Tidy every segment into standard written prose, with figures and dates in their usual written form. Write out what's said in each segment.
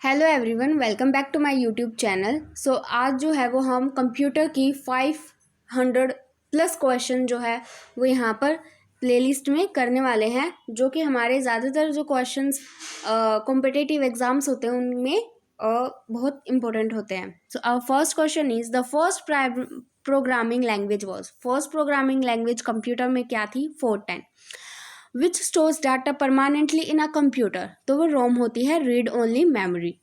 Hello everyone, welcome back to my YouTube channel. So आज जो है वो हम कंप्यूटर की 500 प्लस क्वेश्चन जो है वो यहाँ पर प्लेलिस्ट में करने वाले हैं, जो कि हमारे ज़्यादातर जो क्वेश्चंस कॉम्पिटिटिव एग्जाम्स होते हैं उनमें बहुत इंपॉर्टेंट होते हैं। So our first question is the programming language was first programming language computer में क्या थी? Fortran. Which stores data permanently in a computer? तो वो रोम होती है, रीड ओनली मेमोरी।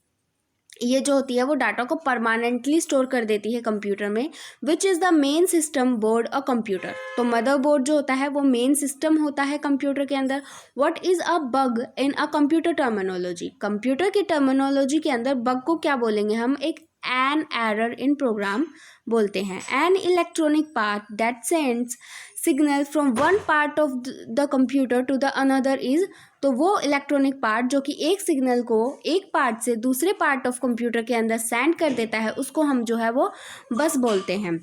ये जो होती है वो डाटा को परमानेंटली स्टोर कर देती है कंप्यूटर में। Which is the main system board a computer? तो मदर बोर्ड जो होता है वो मेन सिस्टम होता है कंप्यूटर के अंदर। What is a bug in a computer terminology? Computer की टर्मिनोलॉजी के अंदर बग को क्या बोलेंगे हम? एक एन एरर इन प्रोग्राम बोलते हैं। An electronic part that sends signal from one part of the computer to the another is, तो वो इलेक्ट्रॉनिक पार्ट जो कि एक सिग्नल को एक पार्ट से दूसरे पार्ट ऑफ कंप्यूटर के अंदर सेंड कर देता है उसको हम जो है वो बस बोलते हैं।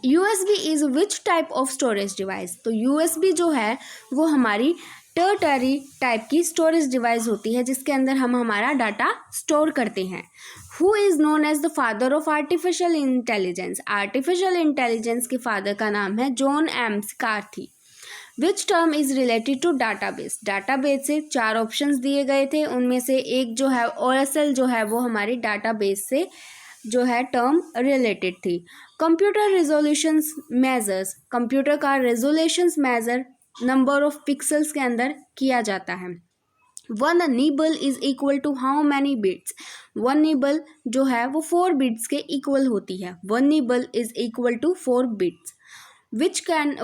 USB is which type of storage device? तो USB जो है वो हमारी टर्टरी टाइप की स्टोरेज डिवाइस होती है जिसके अंदर हम हमारा डाटा स्टोर करते हैं। Who is known as the father of artificial intelligence? Artificial intelligence के फादर का नाम है John M McCarthy. Which term is related to database? Database से 4 ऑप्शंस दिए गए थे, उनमें से एक जो है ओरेकल जो है वो हमारी डाटाबेस से जो है टर्म रिलेटेड थी। कंप्यूटर रेजोल्यूशंस मेजर्स, कंप्यूटर का resolutions measure number of pixels के अंदर किया जाता है। One nibble is equal to how many bits? One nibble जो है वो 4 बिट्स के इक्वल होती है। One nibble is equal to 4 bits.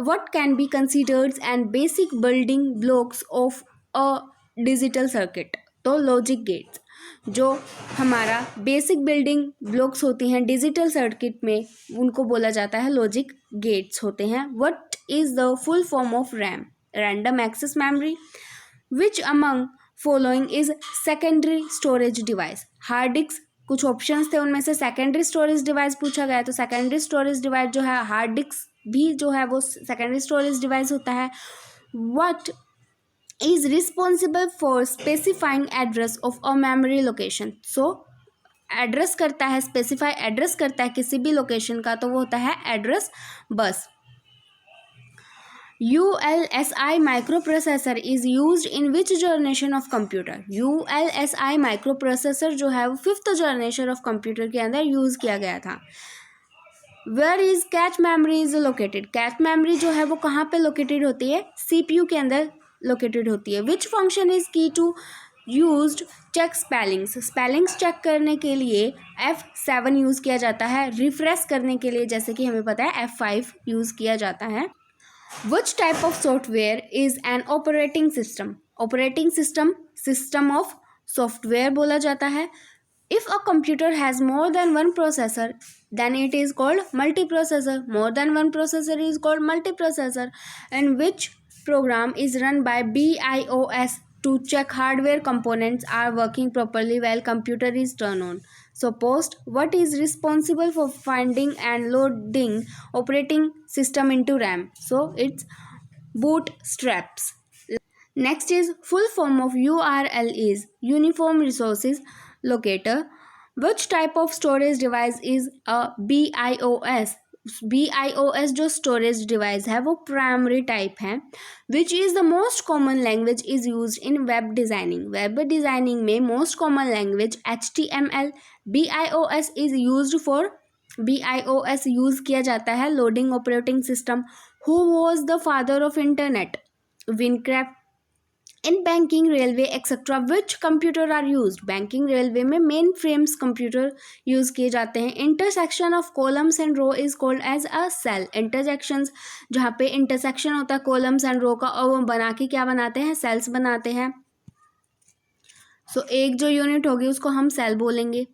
What can be considered and basic building blocks of a digital circuit? तो लॉजिक गेट्स जो हमारा basic building blocks होती हैं डिजिटल सर्किट में उनको बोला जाता है लॉजिक गेट्स होते हैं। What is the full form of RAM? Random access memory. Which among following is secondary storage device? Hard disk कुछ ऑप्शंस थे, उनमें से सेकेंडरी स्टोरेज डिवाइस पूछा गया, तो सेकेंडरी स्टोरेज डिवाइस जो है हार्ड डिस्क भी जो है वो सेकेंडरी स्टोरेज डिवाइस होता है। What is responsible for specifying address of a memory location? So address करता है, स्पेसिफाई एड्रेस करता है किसी भी लोकेशन का, तो वो होता है address bus. ULSI microprocessor is used in which generation of computer? ULSI microprocessor जो है वो 5th जनरेशन ऑफ कंप्यूटर के अंदर यूज किया गया था। Where is cache memory is located? Cache memory जो है वो कहाँ पे लोकेटेड होती है? CPU के अंदर लोकेटेड होती है। Which function is key to used check spellings? Spellings check करने के लिए F7 यूज़ किया जाता है। रिफ्रेश करने के लिए जैसे कि हमें पता है F5 यूज़ किया जाता है। Which type of software is an operating system? Operating system of software बोला जाता है। If a computer has more than one processor, then it is called multiprocessor. More than one processor is called multiprocessor. And which program is run by BIOS to check hardware components are working properly while computer is turned on? So post, what is responsible for finding and loading operating system into RAM? So it's bootstraps. Next is full form of URL is Uniform Resources Locator. Which type of storage device is a BIOS? BIOS जो storage device है वो primary type है। Which is the most common language is used in web designing? Web designing में most common language HTML। BIOS is used for BIOS use किया जाता है loading operating system. Who was the father of internet? Wincraft। In banking railway etcetera which computer are use? Banking railway में mainframes computer use किए जाते हैं। Intersection of columns and row is called as a cell. Intersections जहाँ पे intersection होता है columns and रो का, और वो बना के क्या बनाते हैं? सेल्स बनाते हैं। सो एक जो यूनिट होगी उसको हम सेल बोलेंगे।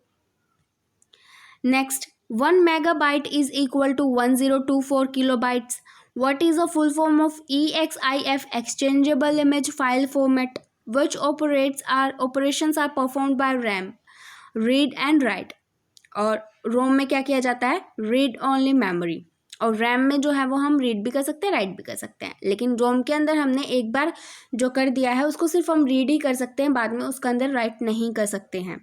Next, 1 megabyte is equal to 1024 kilobytes. What is the full form of EXIF exchangeable image file format? Which operations are performed by RAM? Read and write। और रोम में क्या किया जाता है? Read only memory. और रैम में जो है वो हम रीड भी कर सकते हैं, राइट भी कर सकते हैं, लेकिन रोम के अंदर हमने एक बार जो कर दिया है उसको सिर्फ हम रीड ही कर सकते हैं, बाद में उसके अंदर राइट नहीं कर सकते हैं।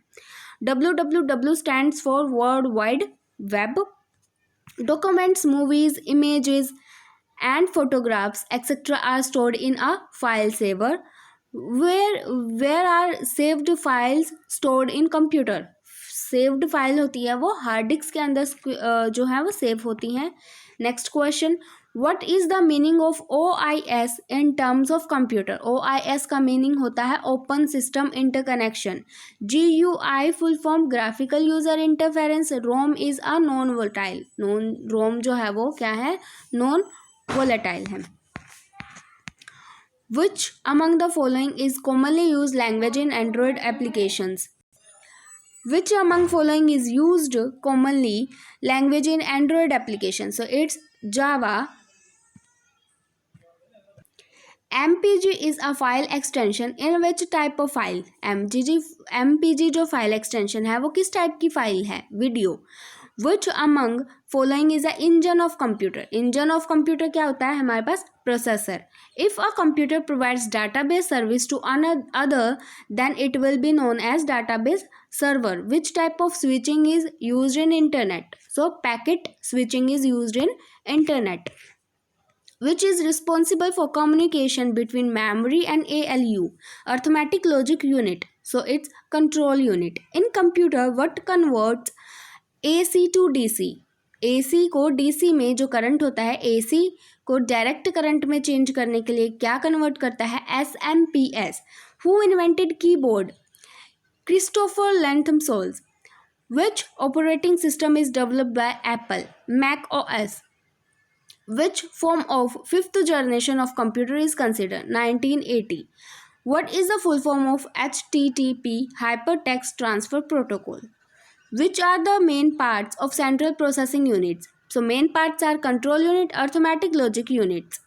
www stands for world wide web. Documents, movies, images, and photographs, etc., are stored in a file saver. Where are saved files stored in computer? Saved file होती है वो हार्ड डिस्क के अंदर जो है वो सेव होती हैं। Next question, what is the meaning of OIS in terms of computer? OIS का मीनिंग होता है open system interconnection. GUI full form graphical user interference. ROM is a non volatile. ROM जो है वो क्या है? नॉन वोलेटाइल है। Which among the following is commonly used language in Android applications? Which among following is used commonly language in Android applications? So it's Java. MPG is a file extension in which type of file? MPG जो file extension है वो किस type की file है? Video. Which among following is a engine of computer? Engine of computer क्या होता है? हमारे पास processor. If a computer provides database service to another, then it will be known as database server. Which type of switching is used in internet? So packet switching is used in internet. Which is responsible for communication between memory and ALU, arithmetic logic unit? So it's control unit. In computer, what converts AC to DC? AC को DC में जो current होता है, AC को direct current में change करने के लिए क्या कन्वर्ट करता है? SMPS. Who invented keyboard? Christopher Lantham Solz. Which operating system is developed by Apple? Mac OS. Which form of fifth generation of computer is considered? 1980. What is the full form of HTTP, Hypertext Transfer Protocol? Which are the main parts of central processing units? So main parts are control unit, arithmetic logic units.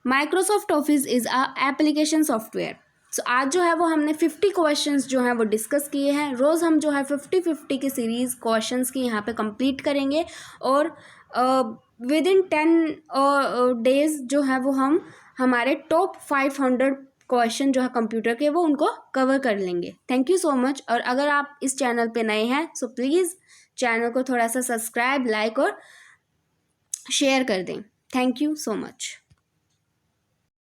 Microsoft Office is a application software. सो आज जो है वो हमने 50 questions जो हैं वो discuss किए हैं। रोज़ हम जो है 50 की सीरीज़ क्वेश्चंस की यहाँ पे कंप्लीट करेंगे और विद इन 10 डेज़ जो है वो हम हमारे टॉप 500 क्वेश्चन जो है कंप्यूटर के वो उनको कवर कर लेंगे। Thank you so much. और अगर आप इस चैनल पे नए हैं सो प्लीज़ चैनल को थोड़ा सा सब्सक्राइब, लाइक और शेयर कर दें। Thank you so much.